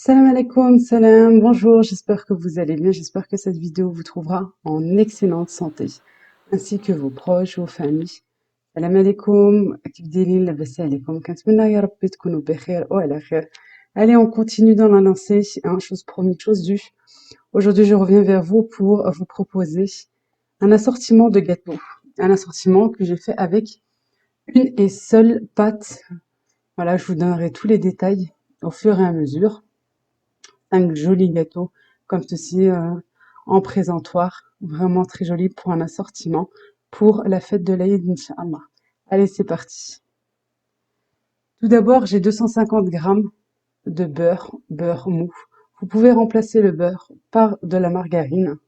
Salam alaikum, salam, bonjour, j'espère que vous allez bien, j'espère que cette vidéo vous trouvera en excellente santé, ainsi que vos proches, vos familles. Salam alaikum, كيف دايرين لاباس عليكم كنتمنى يا ربي تكونوا بخير وعلى خير. Allez, on continue dans la lancée, hein, chose promise, chose due. Aujourd'hui, je reviens vers vous pour vous proposer un assortiment de gâteaux, un assortiment que j'ai fait avec une et seule pâte. Voilà, je vous donnerai tous les détails au fur et à mesure. 5 jolis gâteaux comme ceci en présentoir, vraiment très joli pour un assortiment pour la fête de l'Aïd, Inch'Allah. Allez, c'est parti. Tout d'abord, j'ai 250 grammes de beurre mou. Vous pouvez remplacer le beurre par de la margarine.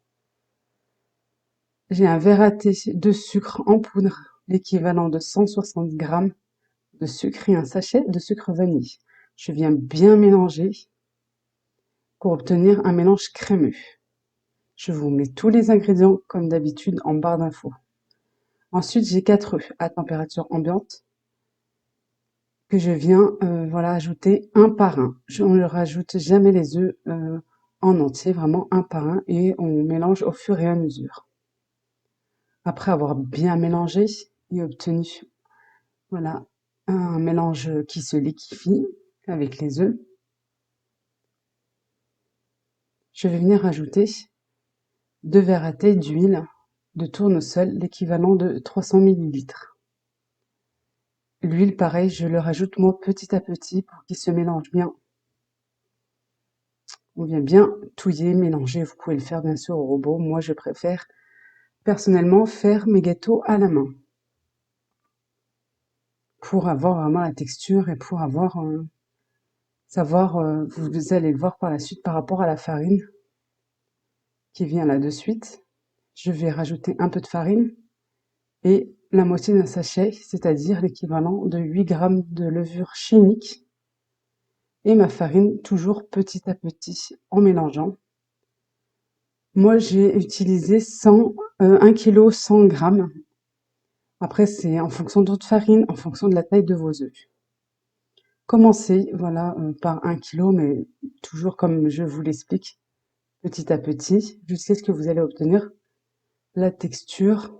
J'ai un verre à thé de sucre en poudre, l'équivalent de 160 grammes de sucre et un sachet de sucre vanille. Je viens bien mélanger pour obtenir un mélange crémeux. Je vous mets tous les ingrédients comme d'habitude en barre d'infos. Ensuite, j'ai 4 œufs à température ambiante que je viens voilà, ajouter un par un. On ne rajoute jamais les œufs en entier, vraiment un par un, et on mélange au fur et à mesure. Après avoir bien mélangé et obtenu voilà, un mélange qui se liquéfie avec les œufs, je vais venir ajouter 2 verres à thé d'huile de tournesol, l'équivalent de 300 millilitres. L'huile, pareil, je le rajoute moi petit à petit pour qu'il se mélange bien. On vient bien touiller, mélanger. Vous pouvez le faire bien sûr au robot. Moi, je préfère personnellement faire mes gâteaux à la main pour avoir vraiment la texture et pour avoir savoir. Vous allez le voir par la suite par rapport à la farine qui vient là de suite. Je vais rajouter un peu de farine et la moitié d'un sachet, c'est-à-dire l'équivalent de 8 grammes de levure chimique. Et ma farine, toujours petit à petit, en mélangeant. Moi, j'ai utilisé 1 kg 100 grammes. Après, c'est en fonction de votre farine, en fonction de la taille de vos œufs. Commencez, voilà, par 1 kg, mais toujours comme je vous l'explique, petit à petit, jusqu'à ce que vous allez obtenir la texture,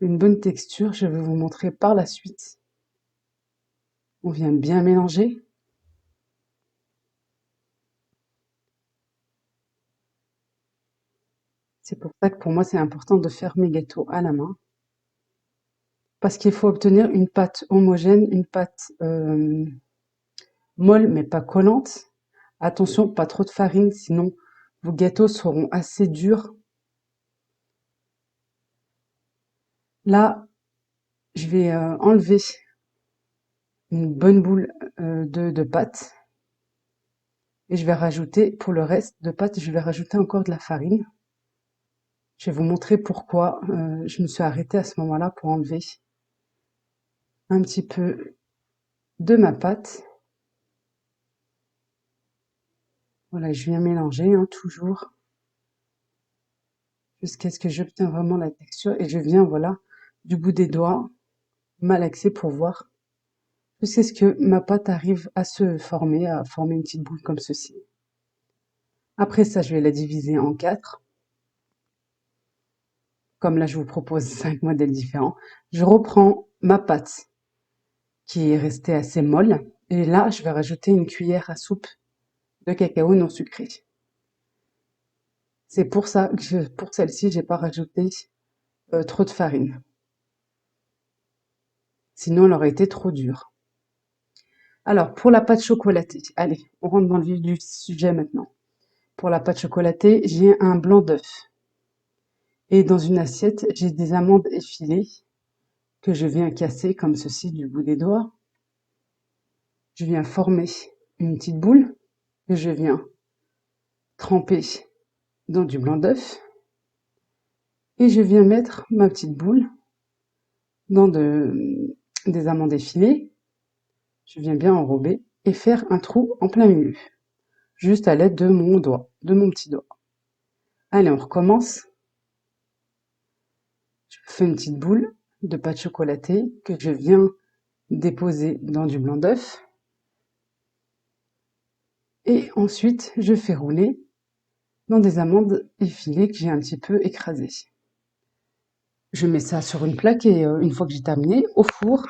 une bonne texture. Je vais vous montrer par la suite. On vient bien mélanger. C'est pour ça que pour moi, c'est important de faire mes gâteaux à la main. Parce qu'il faut obtenir une pâte homogène, une pâte molle mais pas collante. Attention, pas trop de farine, sinon vos gâteaux seront assez durs. Là, je vais enlever une bonne boule de pâte et je vais rajouter, pour le reste de pâte, je vais rajouter encore de la farine. Je vais vous montrer pourquoi je me suis arrêtée à ce moment-là pour enlever un petit peu de ma pâte. Voilà, je viens mélanger toujours jusqu'à ce que j'obtienne vraiment la texture et je viens, voilà, du bout des doigts, malaxer pour voir jusqu'à ce que ma pâte arrive à se former, à former une petite boule comme ceci. Après ça, je vais la diviser en 4. Comme là, je vous propose 5 modèles différents. Je reprends ma pâte qui est restée assez molle et là, je vais rajouter une cuillère à soupe de cacao non sucré. C'est pour ça que pour celle-ci, j'ai pas rajouté trop de farine. Sinon, elle aurait été trop dure. Alors, pour la pâte chocolatée, allez, on rentre dans le vif du sujet maintenant. Pour la pâte chocolatée, j'ai un blanc d'œuf. Et dans une assiette, j'ai des amandes effilées que je viens casser comme ceci du bout des doigts. Je viens former une petite boule que je viens tremper dans du blanc d'œuf. Et je viens mettre ma petite boule dans des amandes effilées. Je viens bien enrober et faire un trou en plein milieu. Juste à l'aide de mon doigt, de mon petit doigt. Allez, on recommence. Je fais une petite boule de pâte chocolatée que je viens déposer dans du blanc d'œuf. Et ensuite, je fais rouler dans des amandes effilées que j'ai un petit peu écrasées. Je mets ça sur une plaque et une fois que j'ai terminé, au four.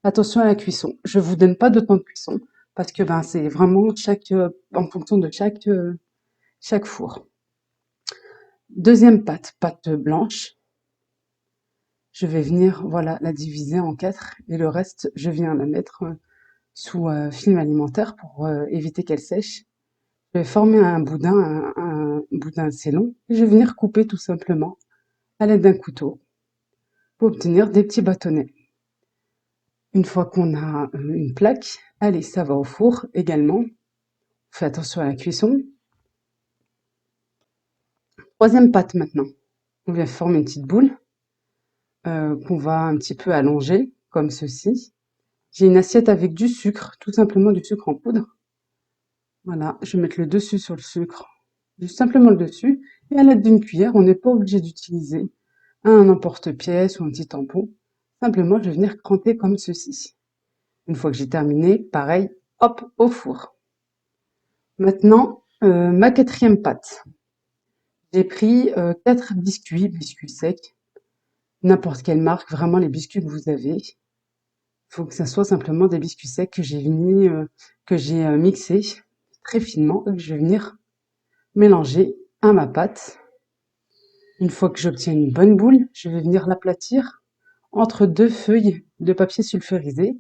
Attention à la cuisson. Je vous donne pas de temps de cuisson parce que ben c'est vraiment en fonction de chaque four. Deuxième pâte blanche. Je vais venir voilà la diviser en 4 et le reste je viens la mettre sous film alimentaire pour éviter qu'elle sèche. Je vais former un boudin, un boudin assez long et je vais venir couper tout simplement à l'aide d'un couteau pour obtenir des petits bâtonnets. Une fois qu'on a une plaque, allez, ça va au four également. Fais attention à la cuisson. Troisième pâte maintenant. On vient former une petite boule qu'on va un petit peu allonger comme ceci. J'ai une assiette avec du sucre, tout simplement du sucre en poudre. Voilà, je vais mettre le dessus sur le sucre, juste simplement le dessus. Et à l'aide d'une cuillère, on n'est pas obligé d'utiliser un emporte-pièce ou un petit tampon. Simplement, je vais venir cranter comme ceci. Une fois que j'ai terminé, pareil, hop, au four. Maintenant, ma quatrième pâte. J'ai pris 4 biscuits secs, n'importe quelle marque, vraiment les biscuits que vous avez. Il faut que ça soit simplement des biscuits secs que j'ai mixés très finement et que je vais venir mélanger à ma pâte. Une fois que j'obtiens une bonne boule, je vais venir l'aplatir entre 2 feuilles de papier sulfurisé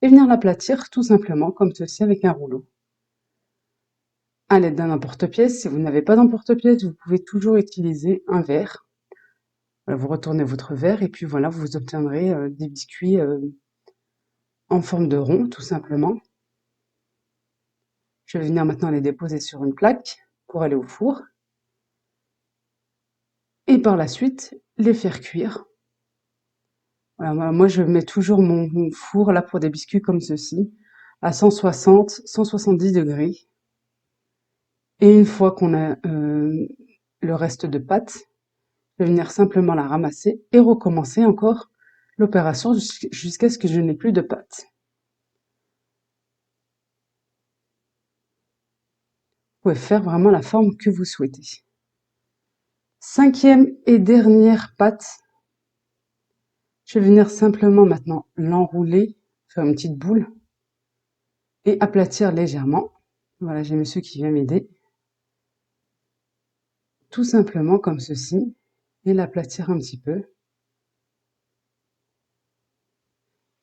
et venir l'aplatir tout simplement comme ceci avec un rouleau. À l'aide d'un emporte-pièce, si vous n'avez pas d'emporte-pièce, vous pouvez toujours utiliser un verre. Voilà, vous retournez votre verre et puis voilà, vous obtiendrez des biscuits en forme de rond, tout simplement. Je vais venir maintenant les déposer sur une plaque pour aller au four. Et par la suite, les faire cuire. Voilà, moi je mets toujours mon four là pour des biscuits comme ceci, à 160, 170 degrés. Et une fois qu'on a le reste de pâte, je vais venir simplement la ramasser et recommencer encore l'opération jusqu'à ce que je n'ai plus de pâte. Vous pouvez faire vraiment la forme que vous souhaitez. Cinquième et dernière pâte, je vais venir simplement maintenant l'enrouler, faire une petite boule et aplatir légèrement. Voilà, j'ai monsieur qui vient m'aider. Tout simplement comme ceci et l'aplatir un petit peu.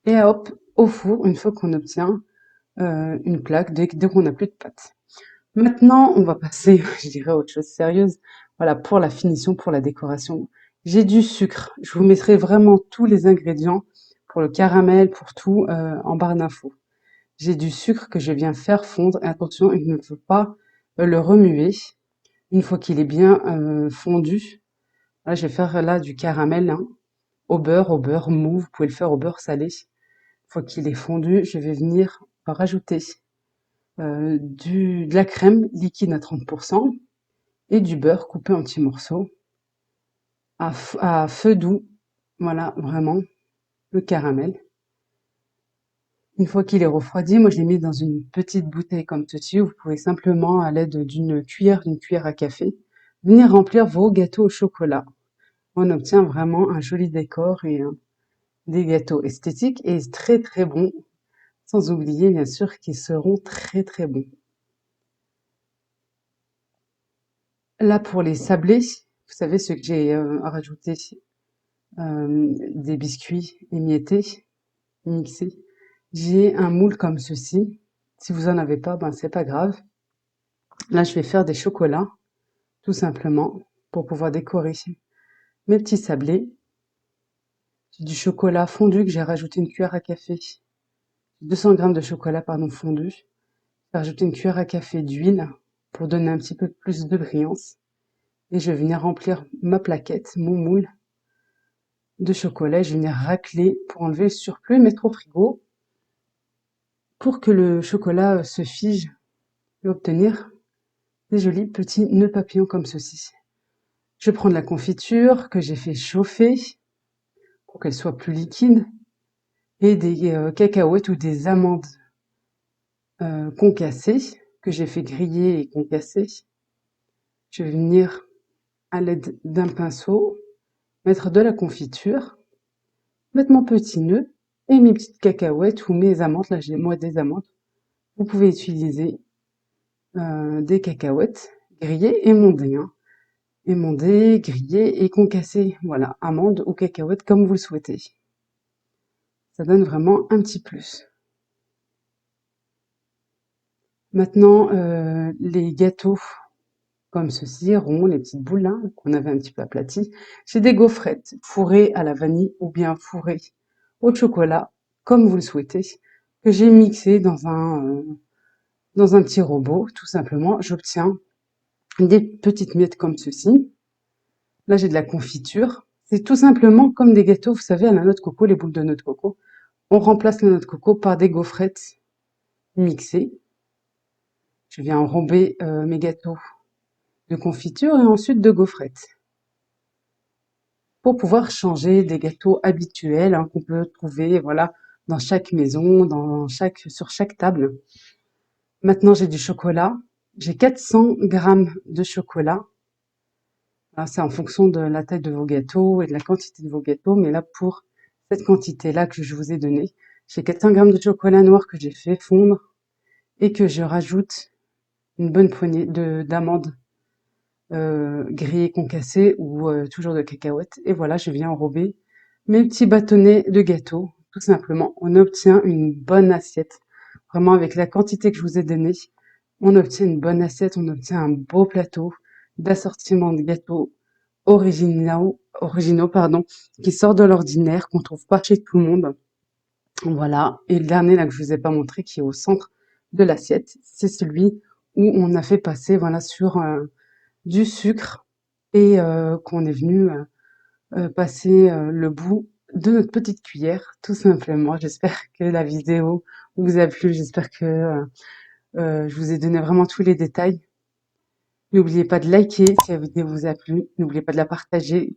Et hop, au four, une fois qu'on obtient une plaque, dès qu'on n'a plus de pâte. Maintenant, on va passer, je dirais, à autre chose sérieuse. Voilà, pour la finition, pour la décoration. J'ai du sucre. Je vous mettrai vraiment tous les ingrédients pour le caramel, pour tout, en barre d'infos. J'ai du sucre que je viens faire fondre. Et attention, il ne faut pas le remuer. Une fois qu'il est bien fondu, là, je vais faire là du caramel hein, au beurre mou. Vous pouvez le faire au beurre salé. Une fois qu'il est fondu, je vais venir rajouter de la crème liquide à 30% et du beurre coupé en petits morceaux à feu doux. Voilà, vraiment, le caramel. Une fois qu'il est refroidi, moi je l'ai mis dans une petite bouteille comme ceci. Vous pouvez simplement, à l'aide d'une cuillère à café, venir remplir vos gâteaux au chocolat. On obtient vraiment un joli décor et des gâteaux esthétiques et très très bons. Sans oublier bien sûr qu'ils seront très très bons. Là pour les sablés, vous savez ce que j'ai rajouté des biscuits émiettés, mixés. J'ai un moule comme ceci. Si vous en avez pas, ben c'est pas grave. Là, je vais faire des chocolats, tout simplement, pour pouvoir décorer mes petits sablés. J'ai du chocolat fondu que j'ai rajouté une cuillère à café. 200 grammes de chocolat, pardon, fondu. J'ai rajouté une cuillère à café d'huile pour donner un petit peu plus de brillance. Et je vais venir remplir ma plaquette, mon moule de chocolat. Je vais venir racler pour enlever le surplus et mettre au frigo pour que le chocolat se fige et obtenir des jolis petits nœuds papillons comme ceci. Je prends de la confiture que j'ai fait chauffer pour qu'elle soit plus liquide et des cacahuètes ou des amandes concassées. que j'ai fait griller et concasser, je vais venir à l'aide d'un pinceau mettre de la confiture, mettre mon petit nœud et mes petites cacahuètes ou mes amandes. Là, j'ai moi des amandes. Vous pouvez utiliser des cacahuètes grillées émondées, hein. Émondées, grillées et concassées. Voilà, amandes ou cacahuètes comme vous le souhaitez. Ça donne vraiment un petit plus. Maintenant, les gâteaux comme ceci, ronds, les petites boules là, qu'on avait un petit peu aplaties. J'ai des gaufrettes fourrées à la vanille ou bien fourrées au chocolat, comme vous le souhaitez, que j'ai mixé dans un petit robot, tout simplement. J'obtiens des petites miettes comme ceci. Là, j'ai de la confiture. C'est tout simplement comme des gâteaux, vous savez, à la noix de coco, les boules de noix de coco. On remplace la noix de coco par des gaufrettes mixées. Je viens enrober mes gâteaux de confiture et ensuite de gaufrettes pour pouvoir changer des gâteaux habituels, hein, qu'on peut trouver, voilà, dans chaque maison, sur chaque table. Maintenant, j'ai du chocolat. J'ai 400 grammes de chocolat. Alors, c'est en fonction de la taille de vos gâteaux et de la quantité de vos gâteaux, mais là, pour cette quantité-là que je vous ai donnée, j'ai 400 grammes de chocolat noir que j'ai fait fondre et que je rajoute une bonne poignée d'amandes grillées concassées ou toujours de cacahuètes. Et voilà, je viens enrober mes petits bâtonnets de gâteau. Tout simplement, on obtient une bonne assiette. Vraiment, avec la quantité que je vous ai donnée, on obtient une bonne assiette, on obtient un beau plateau d'assortiment de gâteaux originaux, pardon, qui sort de l'ordinaire, qu'on trouve pas chez tout le monde. Voilà. Et le dernier là que je vous ai pas montré, qui est au centre de l'assiette, c'est celui où on a fait passer, voilà, sur du sucre et qu'on est venu passer le bout de notre petite cuillère, tout simplement. J'espère que la vidéo vous a plu. J'espère que je vous ai donné vraiment tous les détails. N'oubliez pas de liker si la vidéo vous a plu. N'oubliez pas de la partager.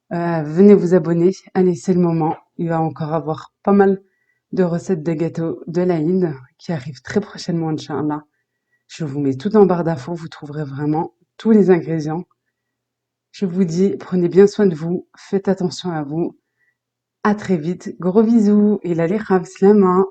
Venez vous abonner. Allez, c'est le moment. Il va encore avoir pas mal de recettes de gâteaux de l'Aïd qui arrivent très prochainement, Inch'Allah. Je vous mets tout en barre d'infos. Vous trouverez vraiment tous les ingrédients. Je vous dis, prenez bien soin de vous. Faites attention à vous. À très vite. Gros bisous. Et la slama.